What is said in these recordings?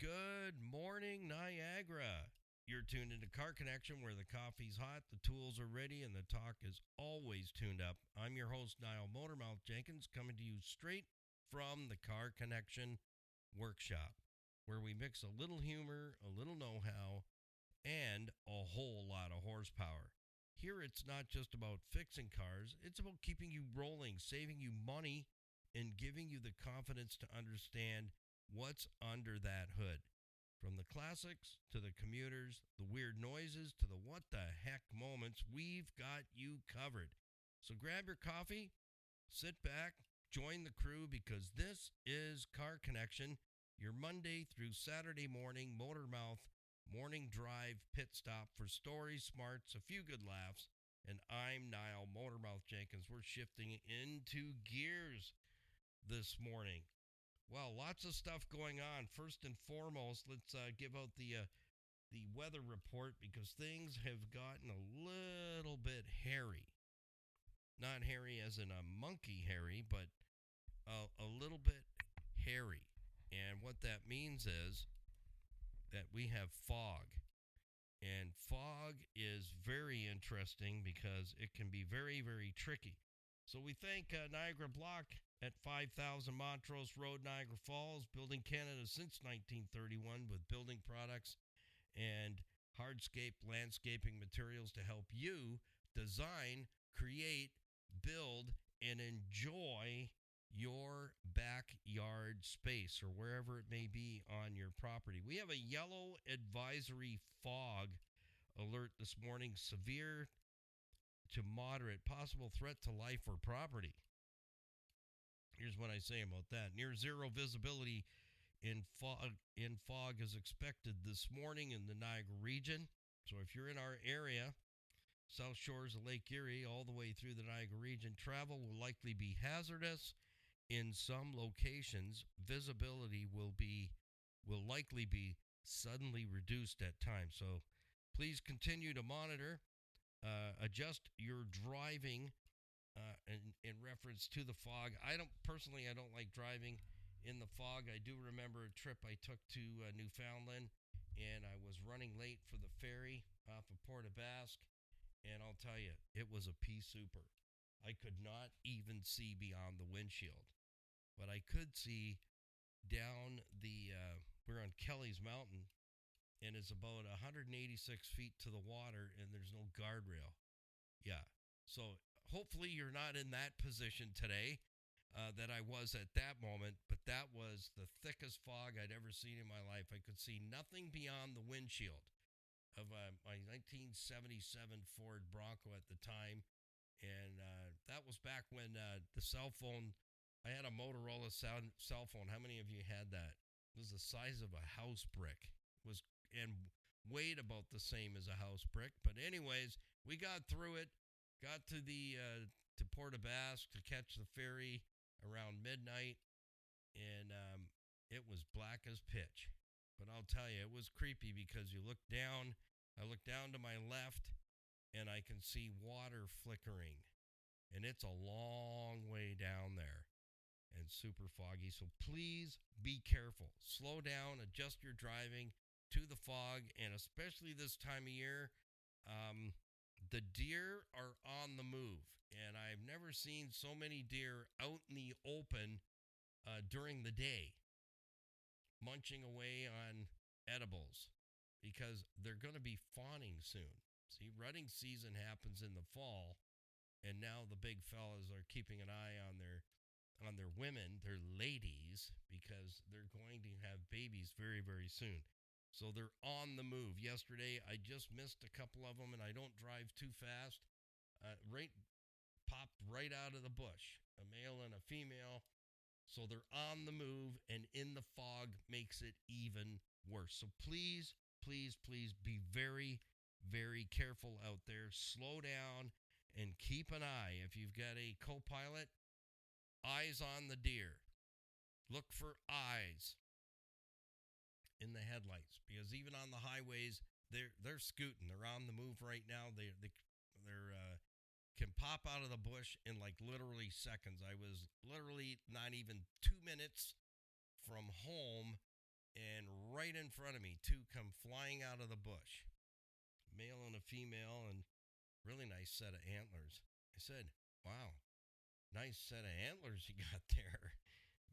Good morning, Niagara. You're tuned into Car Connection where the coffee's hot, the tools are ready, and the talk is always tuned up. I'm your host, Niall Motormouth Jenkins, coming to you straight from the Car Connection workshop, where we mix a little humor, a little know-how, and a whole lot of horsepower. Here it's not just about fixing cars, it's about keeping you rolling, saving you money, and giving you the confidence to understand what's under that hood. From the classics to the commuters, the weird noises to the what the heck moments, we've got you covered. So grab your coffee, sit back, join the crew because this is Car Connection, your Monday through Saturday morning motor mouth morning drive pit stop for stories, smarts, a few good laughs. And I'm Niall Motormouth Jenkins. We're shifting into gears this morning. Well, lots of stuff going on. First and foremost, let's give out the weather report because things have gotten a little bit hairy. Not hairy as in a monkey hairy, but a little bit hairy. And what that means is that we have fog. And fog is very interesting because it can be very, very tricky. So we thank Niagara Block at 5000 Montrose Road, Niagara Falls, building Canada since 1931 with building products and hardscape landscaping materials to help you design, create, build, and enjoy your backyard space or wherever it may be on your property. We have a yellow advisory fog alert this morning, severe to moderate, possible threat to life or property. Here's what I say about that. Near zero visibility in fog is expected this morning in the Niagara region. So if you're in our area, south shores of Lake Erie, all the way through the Niagara region, travel will likely be hazardous. In some locations, visibility will likely be suddenly reduced at times. So please continue to monitor. Adjust your driving in reference to the fog. I don't like driving in the fog. I do remember a trip I took to Newfoundland, and I was running late for the ferry off of Port aux Basques, and I'll tell you, it was a pea souper. I could not even see beyond the windshield, but I could see down we're on Kelly's Mountain, and it's about 186 feet to the water, and there's no guardrail. Yeah. So hopefully you're not in that position today that I was at that moment, but that was the thickest fog I'd ever seen in my life. I could see nothing beyond the windshield of my 1977 Ford Bronco at the time, and that was back when the cell phone, I had a Motorola cell phone. How many of you had that? It was the size of a house brick. And weighed about the same as a house brick. But anyways, we got through it, got to to Port aux Basques to catch the ferry around midnight, and it was black as pitch. But I'll tell you, it was creepy because I look down to my left, and I can see water flickering, and it's a long way down there and super foggy. So please be careful. Slow down, adjust your driving to the fog, and especially this time of year, the deer are on the move, and I've never seen so many deer out in the open during the day, munching away on edibles, because they're going to be fawning soon. See, rutting season happens in the fall, and now the big fellas are keeping an eye on their women, their ladies, because they're going to have babies very, very soon. So they're on the move. Yesterday, I just missed a couple of them, and I don't drive too fast. Popped right out of the bush, a male and a female. So they're on the move, and in the fog makes it even worse. So please, please, please be very, very careful out there. Slow down and keep an eye. If you've got a co-pilot, eyes on the deer. Look for eyes in the headlights, because even on the highways, they're scooting. They're on the move right now. They can pop out of the bush in like literally seconds. I was literally not even 2 minutes from home, and right in front of me, two come flying out of the bush, male and a female, and really nice set of antlers. I said, wow, nice set of antlers you got there.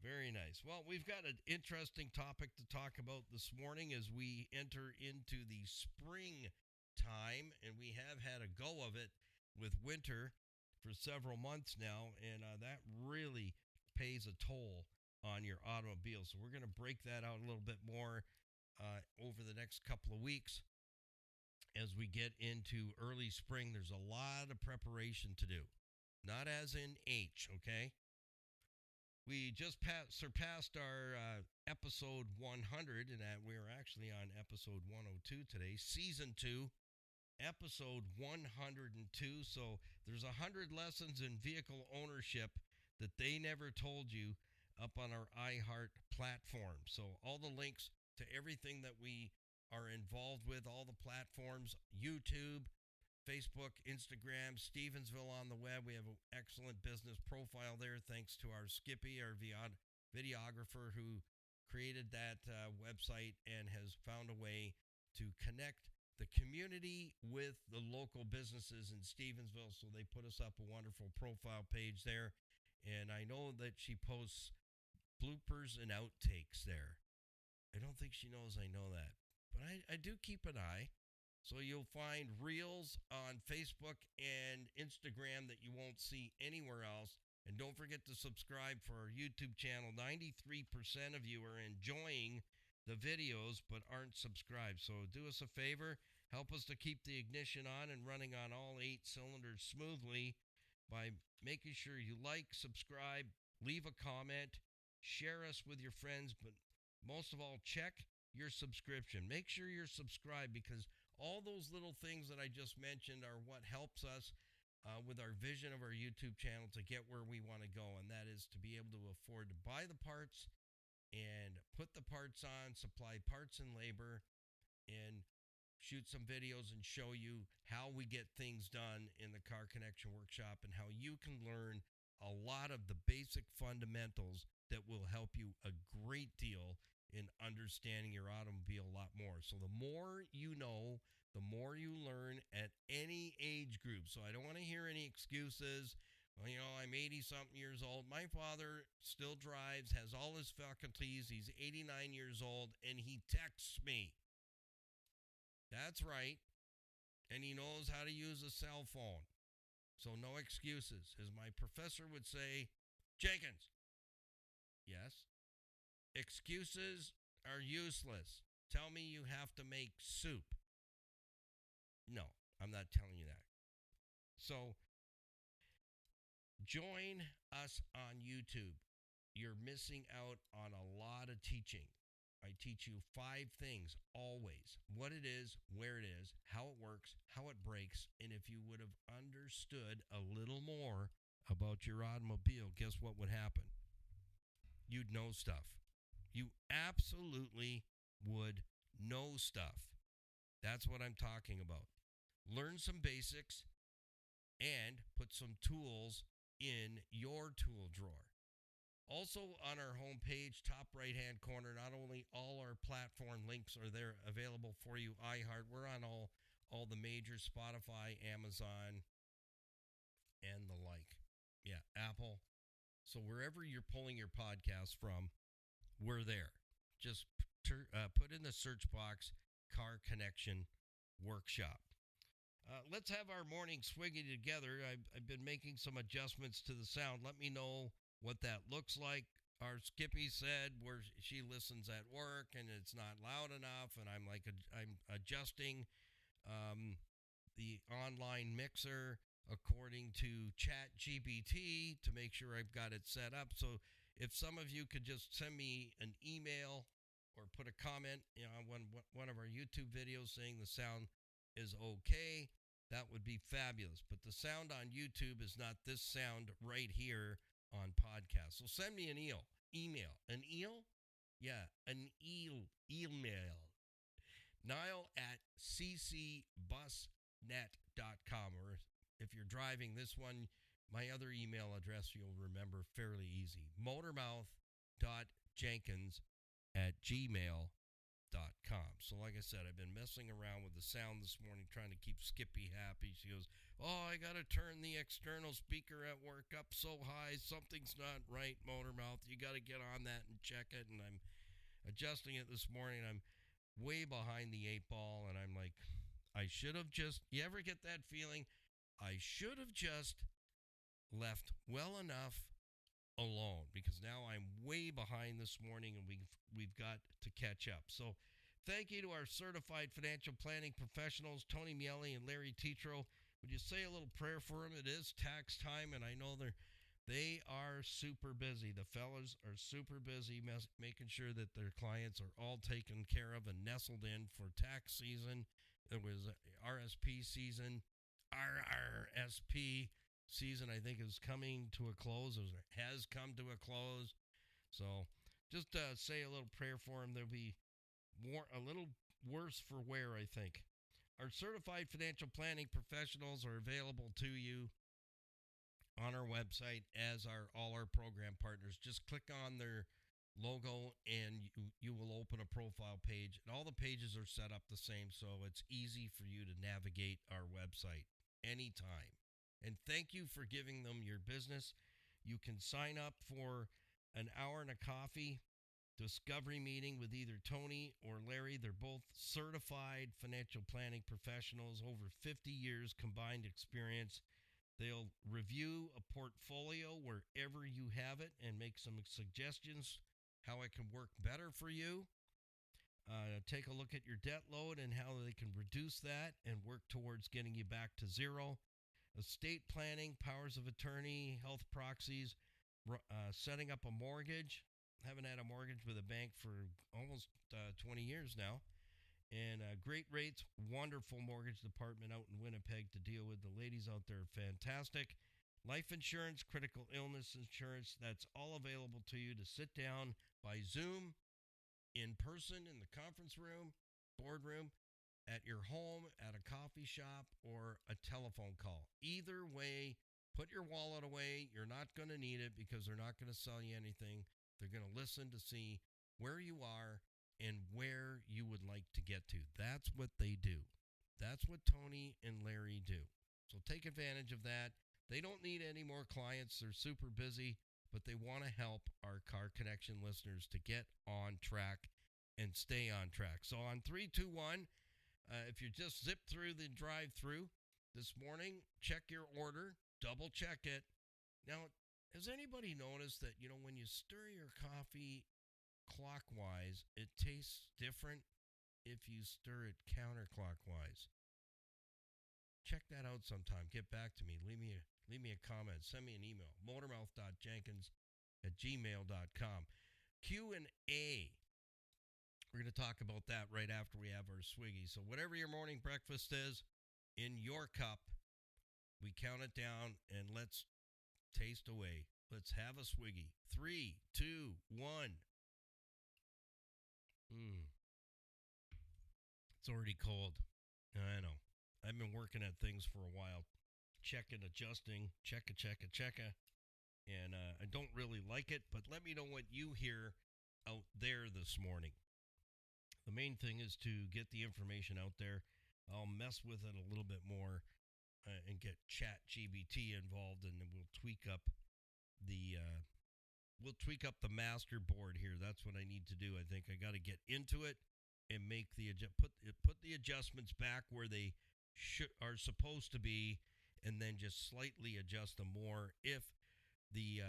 Very nice. Well, we've got an interesting topic to talk about this morning as we enter into the spring time, and we have had a go of it with winter for several months now, and that really pays a toll on your automobile. So we're going to break that out a little bit more over the next couple of weeks. As we get into early spring, there's a lot of preparation to do. Not as in H, okay? We just surpassed our episode 100, and we're actually on episode 102 today, season 2, episode 102. So there's 100 lessons in vehicle ownership that they never told you up on our iHeart platform. So all the links to everything that we are involved with, all the platforms, YouTube, Facebook, Instagram, Stevensville on the web. We have an excellent business profile there thanks to our Skippy, our videographer, who created that website and has found a way to connect the community with the local businesses in Stevensville. So they put us up a wonderful profile page there. And I know that she posts bloopers and outtakes there. I don't think she knows I know that, but I do keep an eye. So you'll find reels on Facebook and Instagram that you won't see anywhere else. And don't forget to subscribe for our YouTube channel. 93% of you are enjoying the videos but aren't subscribed. So do us a favor. Help us to keep the ignition on and running on all 8 cylinders smoothly by making sure you like, subscribe, leave a comment, share us with your friends, but most of all, check your subscription. Make sure you're subscribed, because all those little things that I just mentioned are what helps us with our vision of our YouTube channel to get where we want to go, and that is to be able to afford to buy the parts and put the parts on, supply parts and labor, and shoot some videos and show you how we get things done in the Car Connection Workshop and how you can learn a lot of the basic fundamentals that will help you a great deal in understanding your automobile a lot more. So the more you know, the more you learn at any age group. So I don't want to hear any excuses. Well, I'm 80-something years old. My father still drives, has all his faculties. He's 89 years old, and he texts me. That's right. And he knows how to use a cell phone. So no excuses. As my professor would say, Jenkins. Yes? Excuses are useless. Tell me you have to make soup. No, I'm not telling you that. So join us on YouTube. You're missing out on a lot of teaching. I teach you 5 things always: what it is, where it is, how it works, how it breaks, and if you would have understood a little more about your automobile, guess what would happen? You'd know stuff. You absolutely would know stuff. That's what I'm talking about. Learn some basics and put some tools in your tool drawer. Also on our homepage, top right-hand corner, not only all our platform links are there available for you, iHeart, we're on all the major, Spotify, Amazon, and the like. Yeah, Apple. So wherever you're pulling your podcast from, we're there. Just put in the search box, Car Connection Workshop. Let's have our morning swiggy together. I've been making some adjustments to the sound. Let me know what that looks like. Our Skippy said where she listens at work and it's not loud enough, and I'm adjusting the online mixer according to ChatGPT to make sure I've got it set up. So if some of you could just send me an email or put a comment on one of our YouTube videos saying the sound is okay, that would be fabulous. But the sound on YouTube is not this sound right here on podcast. So send me an email. An eel? Yeah, an email. Niall at ccbusnet.com. Or if you're driving this one, my other email address you'll remember fairly easy. motormouth.jenkins@gmail.com. So, like I said, I've been messing around with the sound this morning, trying to keep Skippy happy. She goes, "Oh, I got to turn the external speaker at work up so high. Something's not right, Motor Mouth. You got to get on that and check it." And I'm adjusting it this morning. I'm way behind the eight ball, and I'm like, I should have just, you ever get that feeling? I should have just left well enough alone, because now I'm way behind this morning and we've got to catch up. So thank you to our certified financial planning professionals, Tony Miele and Larry Tetro. Would you say a little prayer for them? It is tax time, and I know they are super busy. The fellas are super busy making sure that their clients are all taken care of and nestled in for tax season. It was RSP season, RRSP season, I think, is coming to a close, or has come to a close. So just say a little prayer for them. They'll be a little worse for wear, I think. Our certified financial planning professionals are available to you on our website, as are all our program partners. Just click on their logo and you will open a profile page, and all the pages are set up the same, so it's easy for you to navigate our website anytime. And thank you for giving them your business. You can sign up for an hour and a coffee discovery meeting with either Tony or Larry. They're both certified financial planning professionals, over 50 years combined experience. They'll review a portfolio wherever you have it and make some suggestions how it can work better for you. Take a look at your debt load and how they can reduce that and work towards getting you back to zero. Estate planning, powers of attorney, health proxies, setting up a mortgage. Haven't had a mortgage with a bank for almost 20 years now. And great rates, wonderful mortgage department out in Winnipeg to deal with. The ladies out there are fantastic. Life insurance, critical illness insurance, that's all available to you to sit down by Zoom, in person, in the conference room, boardroom, at your home, at a coffee shop, or a telephone call. Either way, put your wallet away. You're not going to need it, because they're not going to sell you anything. They're going to listen to see where you are and where you would like to get to. That's what they do. That's what Tony and Larry do. So take advantage of that. They don't need any more clients. They're super busy, but they want to help our Car Connection listeners to get on track and stay on track. So on 3, 2, 1, if you just zip through the drive-through this morning, check your order, double check it. Now, has anybody noticed that, when you stir your coffee clockwise, it tastes different if you stir it counterclockwise? Check that out sometime. Get back to me. Leave me a comment. Send me an email. motormouth.jenkins@gmail.com. Q&A. We're going to talk about that right after we have our swiggy. So whatever your morning breakfast is, in your cup, we count it down, and let's taste away. Let's have a swiggy. 3, 2, 1. It's already cold. I know. I've been working at things for a while. Checking, adjusting, checka. And I don't really like it, but let me know what you hear out there this morning. The main thing is to get the information out there. I'll mess with it a little bit more and get ChatGPT involved, and then we'll tweak up the master board here. That's what I need to do. I think I got to get into it and make put the adjustments back where they are supposed to be, and then just slightly adjust them more if the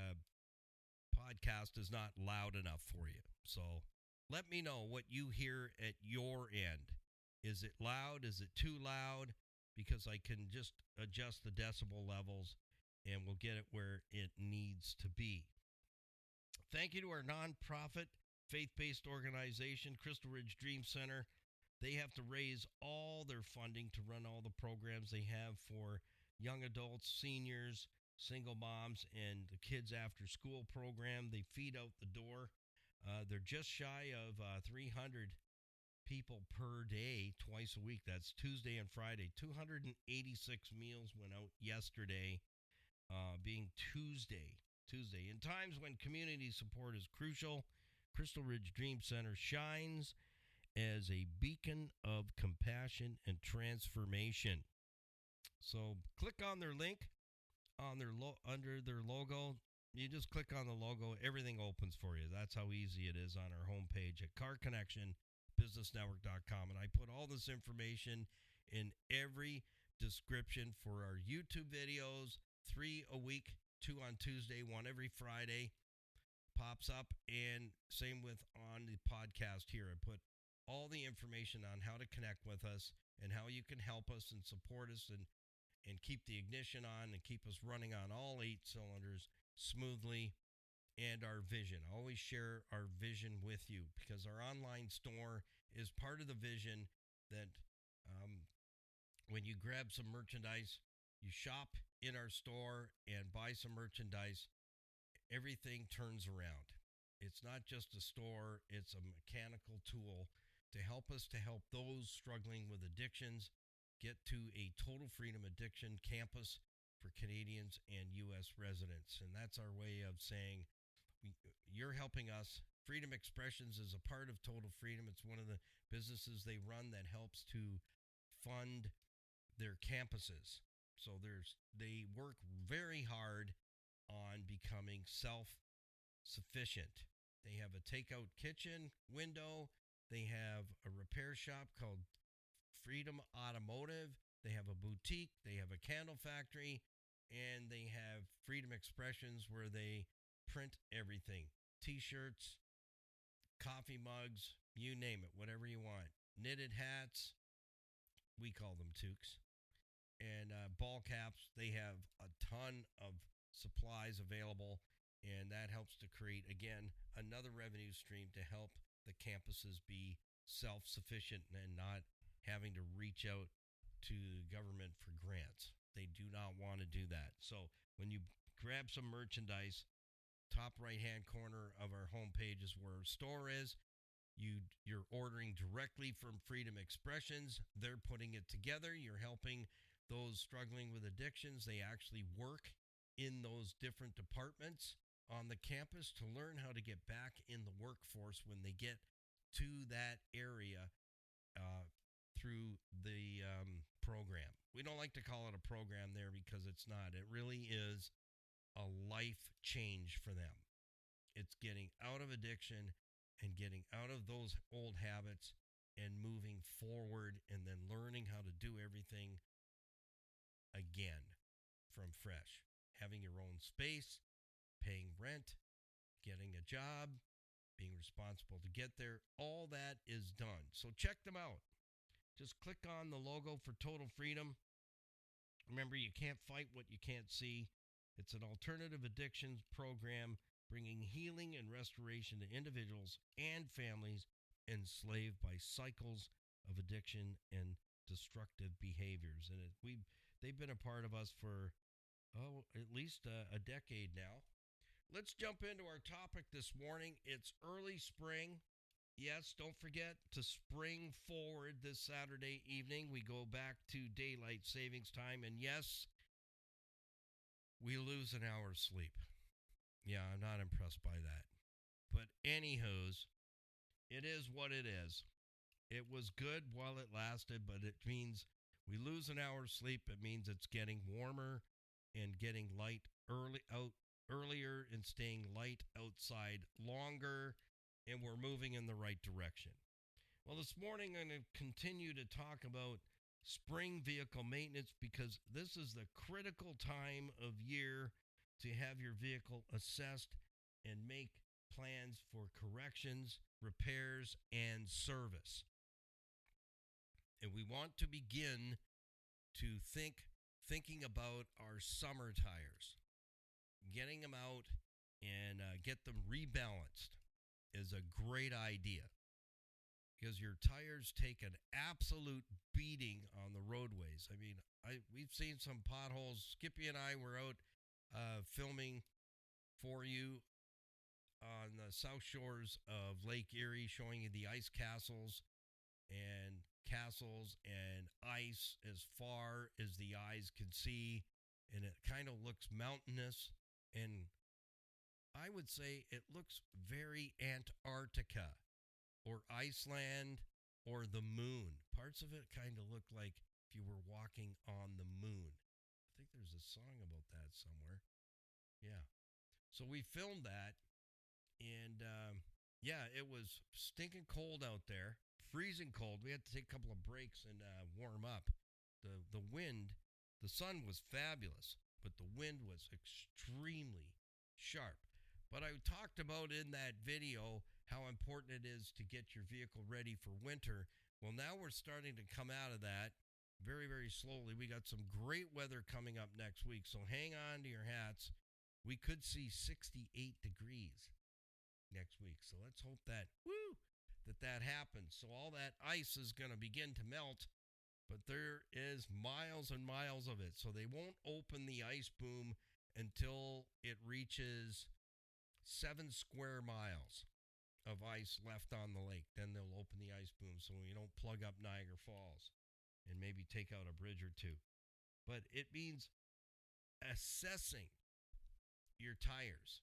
podcast is not loud enough for you. So let me know what you hear at your end. Is it loud? Is it too loud? Because I can just adjust the decibel levels, and we'll get it where it needs to be. Thank you to our nonprofit, faith-based organization, Crystal Ridge Dream Center. They have to raise all their funding to run all the programs they have for young adults, seniors, single moms, and the kids after school program. They feed out the door. They're just shy of 300 people per day, twice a week. That's Tuesday and Friday. 286 meals went out yesterday, being Tuesday. In times when community support is crucial, Crystal Ridge Dream Center shines, as a beacon of compassion and transformation. So click on their link on their under their logo. You just click on the logo, everything opens for you. That's how easy it is on our homepage at carconnectionbusinessnetwork.com. And I put all this information in every description for our YouTube videos, 3 a week, 2 on Tuesday, 1 every Friday pops up, and same with on the podcast here. I put all the information on how to connect with us and how you can help us and support us and keep the ignition on and keep us running on all 8 cylinders smoothly, and our vision. I always share our vision with you because our online store is part of the vision that when you grab some merchandise, you shop in our store and buy some merchandise, everything turns around. It's not just a store, it's a mechanical tool to help us to help those struggling with addictions get to a total freedom addiction campus for Canadians and U.S. residents. And that's our way of saying, you're helping us. Freedom Expressions is a part of Total Freedom. It's one of the businesses they run that helps to fund their campuses. So they work very hard on becoming self-sufficient. They have a takeout kitchen window. They have a repair shop called Freedom Automotive. They have a boutique. They have a candle factory. And they have Freedom Expressions where they print everything. T-shirts, coffee mugs, you name it, whatever you want. Knitted hats, we call them toques. And ball caps, they have a ton of supplies available. And that helps to create, again, another revenue stream to help the campuses be self-sufficient and not having to reach out to the government for grants. They do not want to do that. So when you grab some merchandise, top right-hand corner of our homepage is where our store is. You're ordering directly from Freedom Expressions. They're putting it together. You're helping those struggling with addictions. They actually work in those different departments on the campus to learn how to get back in the workforce when they get to that area through the program. We don't like to call it a program there because it's not. It really is a life change for them. It's getting out of addiction and getting out of those old habits and moving forward and then learning how to do everything again from fresh. Having your own space, paying rent, getting a job, being responsible to get there, all that is done. So check them out. Just click on the logo for Total Freedom. Remember, you can't fight what you can't see. It's an alternative addictions program bringing healing and restoration to individuals and families enslaved by cycles of addiction and destructive behaviors. And they've been a part of us for, at least a decade now. Let's jump into our topic this morning. It's early spring. Yes, don't forget to spring forward this Saturday evening. We go back to daylight savings time. And yes, we lose an hour's sleep. Yeah, I'm not impressed by that. But anywho's, it is what it is. It was good while it lasted, but it means we lose an hour's sleep. It means it's getting warmer and getting light earlier and staying light outside longer, and we're moving in the right direction. Well, this morning I'm going to continue to talk about spring vehicle maintenance because this is the critical time of year to have your vehicle assessed and make plans for corrections, repairs, and service. And we want to begin to thinking about our summer tires. Getting them out and get them rebalanced is a great idea because your tires take an absolute beating on the roadways. I mean, we've seen some potholes. Skippy and I were out filming for you on the south shores of Lake Erie, showing you the ice castles and ice as far as the eyes can see, and it kind of looks mountainous, and I would say it looks very Antarctica or Iceland or the moon. Parts of it kind of look like if you were walking on the moon. I think there's a song about that somewhere. Yeah. So we filmed that, and yeah, it was stinking cold out there, freezing cold. We had to take a couple of breaks and warm up. The wind, the sun was fabulous, but the wind was extremely sharp. But I talked about in that video how important it is to get your vehicle ready for winter. Well, now we're starting to come out of that very, very slowly. We got some great weather coming up next week, so hang on to your hats. We could see 68 degrees next week. So let's hope that, that happens. So all that ice is going to begin to melt, but there is miles and miles of it. So they won't open the ice boom until it reaches 7 square miles of ice left on the lake. Then they'll open the ice boom so we don't plug up Niagara Falls and maybe take out a bridge or two. But it means assessing your tires,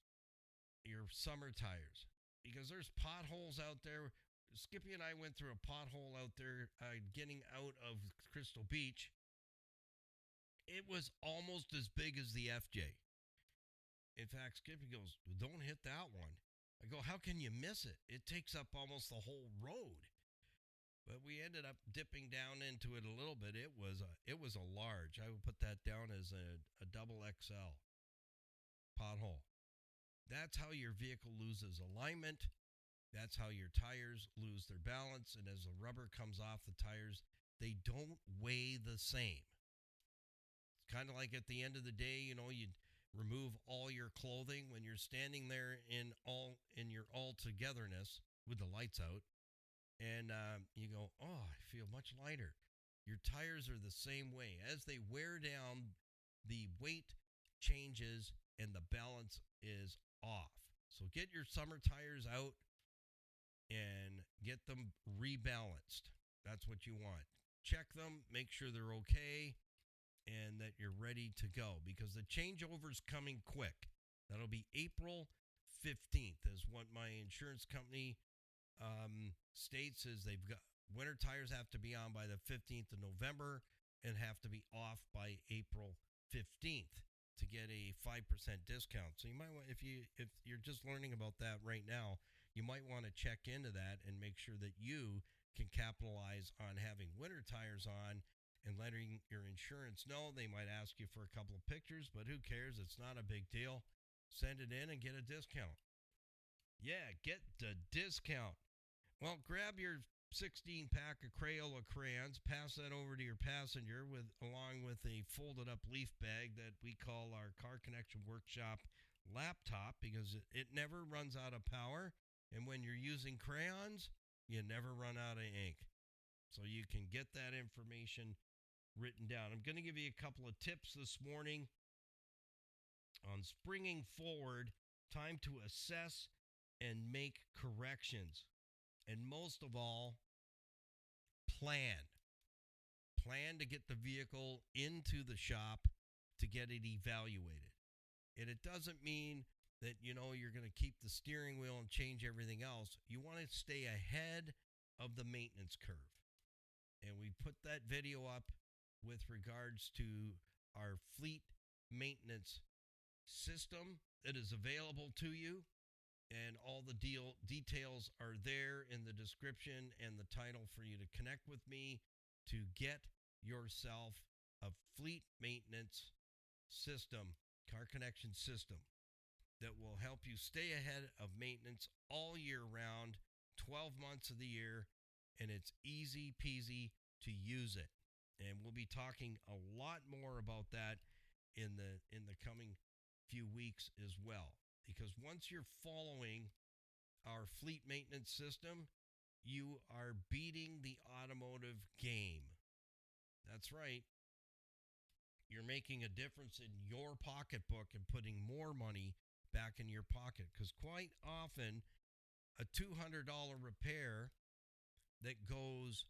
your summer tires, because there's potholes out there. Skippy and I went through a pothole out there getting out of Crystal Beach. It was almost as big as the FJ. In fact, Skippy goes, "Don't hit that one." I go, "How can you miss it? It takes up almost the whole road." But we ended up dipping down into it a little bit. It was a large. I would put that down as a double XL pothole. That's how your vehicle loses alignment. That's how your tires lose their balance. And as the rubber comes off the tires, they don't weigh the same. It's kind of like at the end of the day, you remove all your clothing when you're standing there in your all togetherness with the lights out, and you go, "Oh, I feel much lighter." Your tires are the same way. As they wear down, the weight changes and the balance is off. So get your summer tires out and get them rebalanced. That's what you want. Check them, make sure they're okay, and that you're ready to go, because the changeover's coming quick. That'll be April 15th is what my insurance company states, is they've got winter tires have to be on by the 15th of November and have to be off by April 15th to get a 5% discount. So you might want, if you're just learning about that right now, you might want to check into that and make sure that you can capitalize on having winter tires on and letting your insurance know. They might ask you for a couple of pictures, but who cares? It's not a big deal. Send it in and get a discount. Yeah, get the discount. Well, grab your 16-pack of Crayola crayons, pass that over to your passenger along with a folded up leaf bag that we call our Car Connection Workshop laptop, because it never runs out of power. And when you're using crayons, you never run out of ink. So you can get that information written down. I'm going to give you a couple of tips this morning on springing forward, time to assess and make corrections. And most of all, plan. Plan to get the vehicle into the shop to get it evaluated. And it doesn't mean that, you're going to keep the steering wheel and change everything else. You want to stay ahead of the maintenance curve. And we put that video up with regards to our fleet maintenance system that is available to you. And all the details are there in the description and the title for you to connect with me to get yourself a fleet maintenance system, car connection system, that will help you stay ahead of maintenance all year round, 12 months of the year, and it's easy peasy to use it. And we'll be talking a lot more about that in the coming few weeks as well. Because once you're following our fleet maintenance system, you are beating the automotive game. That's right. You're making a difference in your pocketbook and putting more money back in your pocket. Because quite often, a $200 repair that goes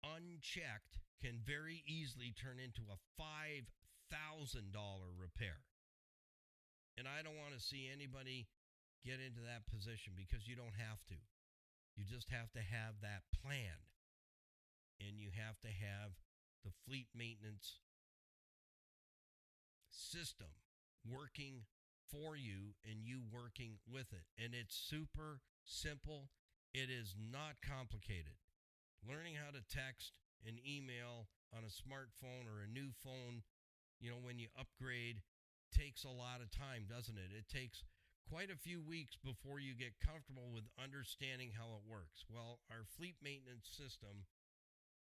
unchecked can very easily turn into a $5,000 repair. And I don't want to see anybody get into that position, because you don't have to. You just have to have that have to have the fleet maintenance system working for you and you working with it. And it's super simple. It is not complicated. Learning how to text and email on a smartphone or a new phone, when you upgrade, takes a lot of time, doesn't it? It takes quite a few weeks before you get comfortable with understanding how it works. Well, our fleet maintenance system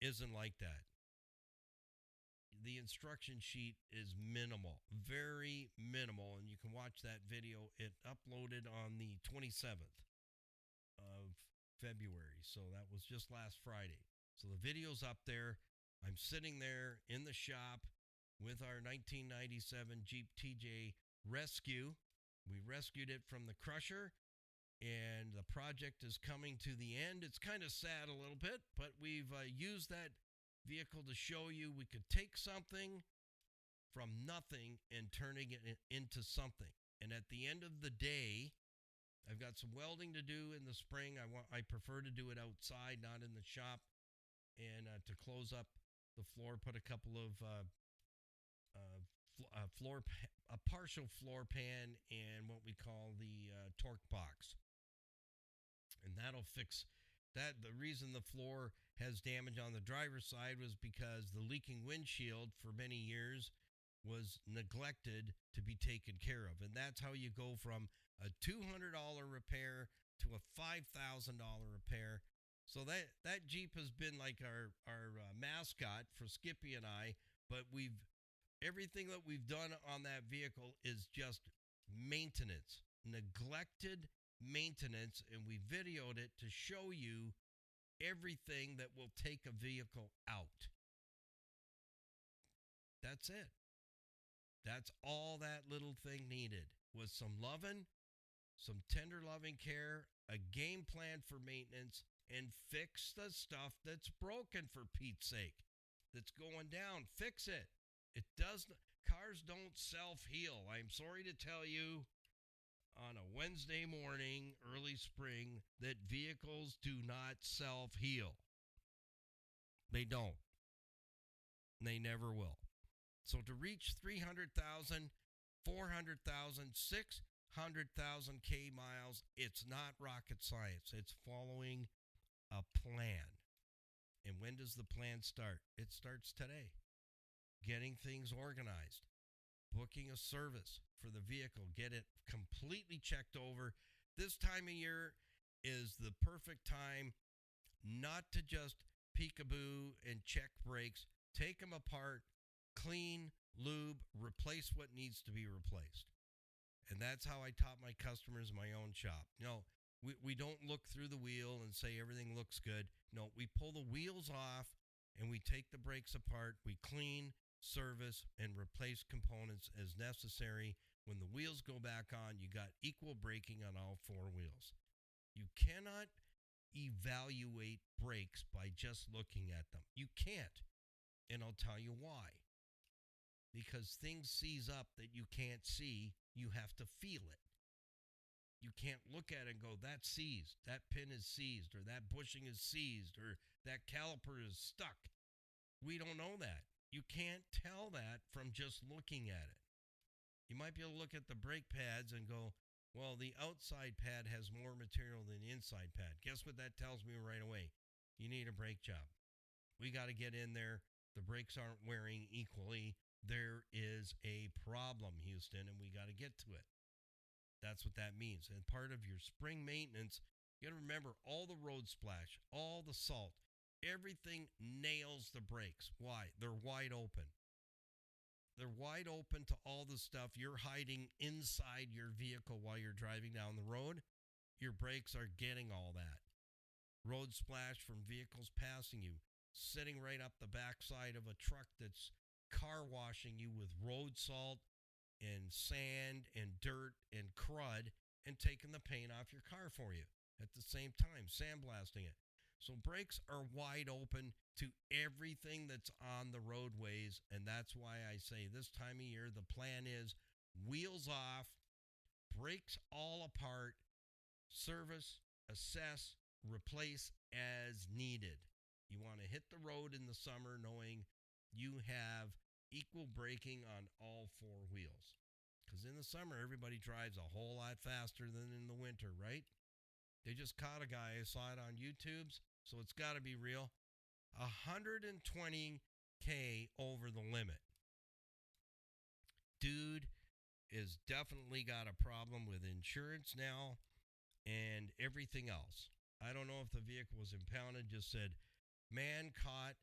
isn't like that. The instruction sheet is minimal, very minimal, and you can watch that video. It uploaded on the 27th of February, so that was just last Friday. So the video's up there. I'm sitting there in the shop with our 1997 Jeep TJ Rescue. We rescued it from the crusher, and the project is coming to the end. It's kind of sad a little bit, but we've used that vehicle to show you we could take something from nothing and turning it into something. And at the end of the day, I've got some welding to do in the spring. I prefer to do it outside, not in the shop. And to close up the floor, put a couple of a partial floor pan and what we call the torque box. And that'll fix that. The reason the floor has damage on the driver's side was because the leaking windshield for many years was neglected to be taken care of. And that's how you go from a $200 repair to a $5,000 repair. So that Jeep has been like our mascot for Skippy and I, but everything that we've done on that vehicle is just maintenance, neglected maintenance, and we videoed it to show you everything that will take a vehicle out. That's it. That's all that little thing needed, was some loving, some tender loving care, a game plan for maintenance, and fix the stuff that's broken, for Pete's sake, that's going down. Fix it. It doesn't. Cars don't self-heal. I'm sorry to tell you on a Wednesday morning, early spring, that vehicles do not self-heal. They don't. They never will. So to reach 300,000, 400,000, 600,000 K miles, it's not rocket science. It's following a plan. And when does the plan start? It starts today. Getting things organized, booking a service for the vehicle, get it completely checked over. This time of year is the perfect time not to just peekaboo and check brakes. Take them apart, clean, lube, replace what needs to be replaced. And that's how I taught my customers in my own shop. No, we don't look through the wheel and say everything looks good. No, we pull the wheels off and we take the brakes apart. We clean, service, and replace components as necessary. When the wheels go back on, you got equal braking on all four wheels. You cannot evaluate brakes by just looking at them. You can't. And I'll tell you why. Because things seize up that you can't see, you have to feel it. You can't look at it and go, that's seized, that pin is seized, or that bushing is seized, or that caliper is stuck. We don't know that. You can't tell that from just looking at it. You might be able to look at the brake pads and go, well, the outside pad has more material than the inside pad. Guess what that tells me right away? You need a brake job. We got to get in there. The brakes aren't wearing equally. There is a problem, Houston, and we got to get to it. That's what that means. And part of your spring maintenance, you got to remember all the road splash, all the salt, everything nails the brakes. Why? They're wide open. They're wide open to all the stuff you're hiding inside your vehicle while you're driving down the road. Your brakes are getting all that. Road splash from vehicles passing you, sitting right up the backside of a truck that's car washing you with road salt and sand and dirt and crud and taking the paint off your car for you at the same time, sandblasting it. So brakes are wide open to everything that's on the roadways, and that's why I say this time of year the plan is wheels off, brakes all apart, service, assess, replace as needed. You want to hit the road in the summer knowing you have equal braking on all four wheels. Because in the summer, everybody drives a whole lot faster than in the winter, right? They just caught a guy, I saw it on YouTube's, so it's got to be real. 120K over the limit. Dude is definitely got a problem with insurance now and everything else. I don't know if the vehicle was impounded, just said, man caught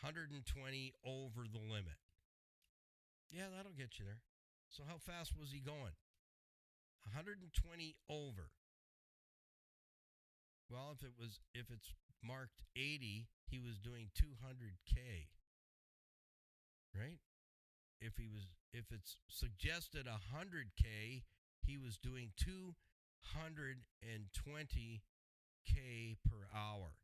120 over the limit. Yeah, that'll get you there. So how fast was he going? 120 over. Well, if it's marked 80, he was doing 200K. Right? If it's suggested 100K, he was doing 220K per hour.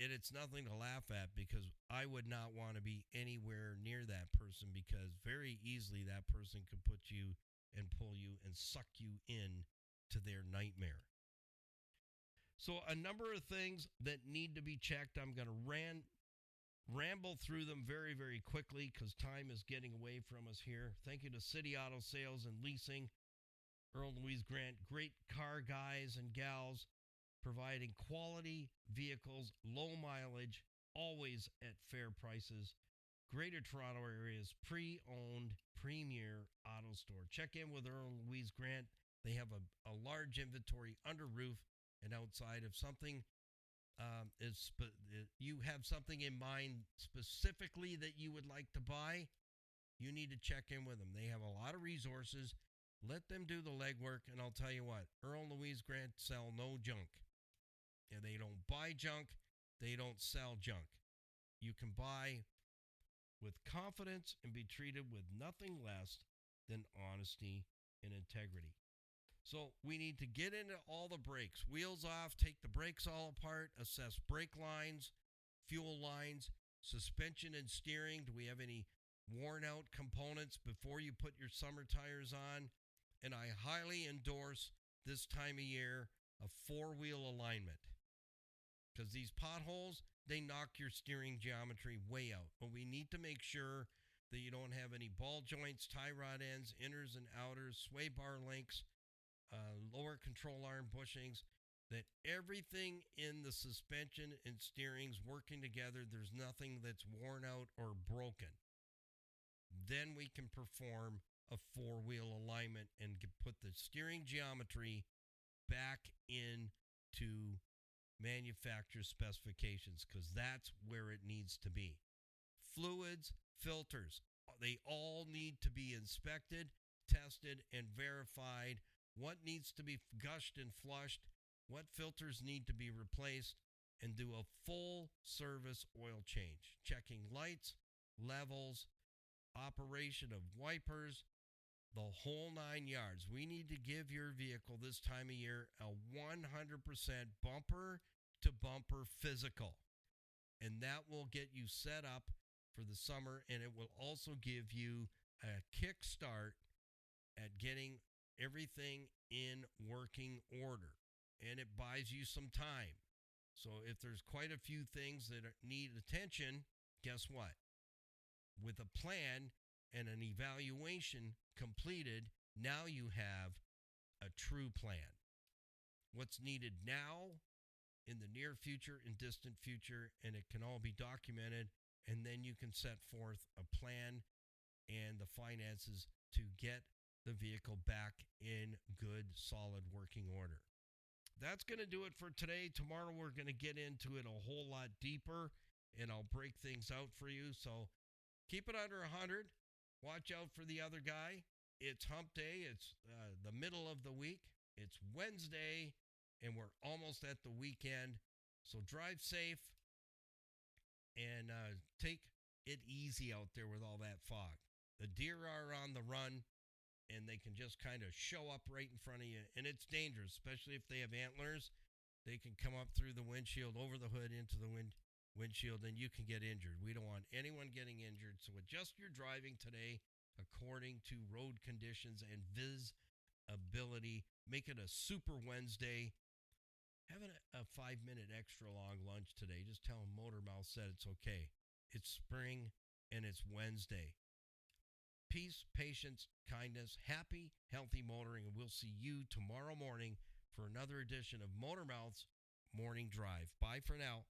And it's nothing to laugh at, because I would not want to be anywhere near that person, because very easily that person could put you and pull you and suck you in to their nightmare. So a number of things that need to be checked. I'm going to ramble through them very, very quickly because time is getting away from us here. Thank you to City Auto Sales and Leasing, Earl Louise Grant, great car guys and gals, providing quality vehicles, low mileage, always at fair prices. Greater Toronto area's pre-owned premier auto store. Check in with Earl Louise Grant. They have a large inventory under roof and outside. If something you have something in mind specifically that you would like to buy, you need to check in with them. They have a lot of resources. Let them do the legwork, and I'll tell you what, Earl and Louise Grant sell no junk. And they don't buy junk. They don't sell junk. You can buy with confidence and be treated with nothing less than honesty and integrity. So we need to get into all the brakes. Wheels off, take the brakes all apart, assess brake lines, fuel lines, suspension and steering. Do we have any worn out components before you put your summer tires on? And I highly endorse this time of year a four-wheel alignment, because these potholes, they knock your steering geometry way out. But we need to make sure that you don't have any ball joints, tie rod ends, inners and outers, sway bar links, lower control arm bushings, that everything in the suspension and steering's working together. There's nothing that's worn out or broken. Then we can perform a four-wheel alignment and put the steering geometry back into manufacturer specifications, because that's where it needs to be. Fluids, filters, they all need to be inspected, tested, and verified. What needs to be gushed and flushed, what filters need to be replaced, and do a full service oil change, checking lights, levels, operation of wipers, the whole 9 yards. We need to give your vehicle this time of year a 100% bumper to bumper physical. And that will get you set up for the summer, and it will also give you a kickstart at getting everything in working order, and it buys you some time. So if there's quite a few things that need attention, guess what? With a plan and an evaluation completed, now you have a true plan. What's needed now, in the near future and distant future, and it can all be documented, and then you can set forth a plan and the finances to get the vehicle back in good, solid working order. That's going to do it for today. Tomorrow we're going to get into it a whole lot deeper, and I'll break things out for you. So keep it under 100. Watch out for the other guy. It's hump day. It's the middle of the week. It's Wednesday, and we're almost at the weekend. So drive safe and take it easy out there with all that fog. The deer are on the run, and they can just kind of show up right in front of you. And it's dangerous, especially if they have antlers. They can come up through the windshield, over the hood, into the windshield, and you can get injured. We don't want anyone getting injured. So adjust your driving today according to road conditions and visibility. Make it a super Wednesday. Having a 5 minute extra long lunch today. Just tell them Motor Mouth said it's okay. It's spring and it's Wednesday. Peace, patience, kindness, happy, healthy motoring, and we'll see you tomorrow morning for another edition of Motor Mouth's Morning Drive. Bye for now.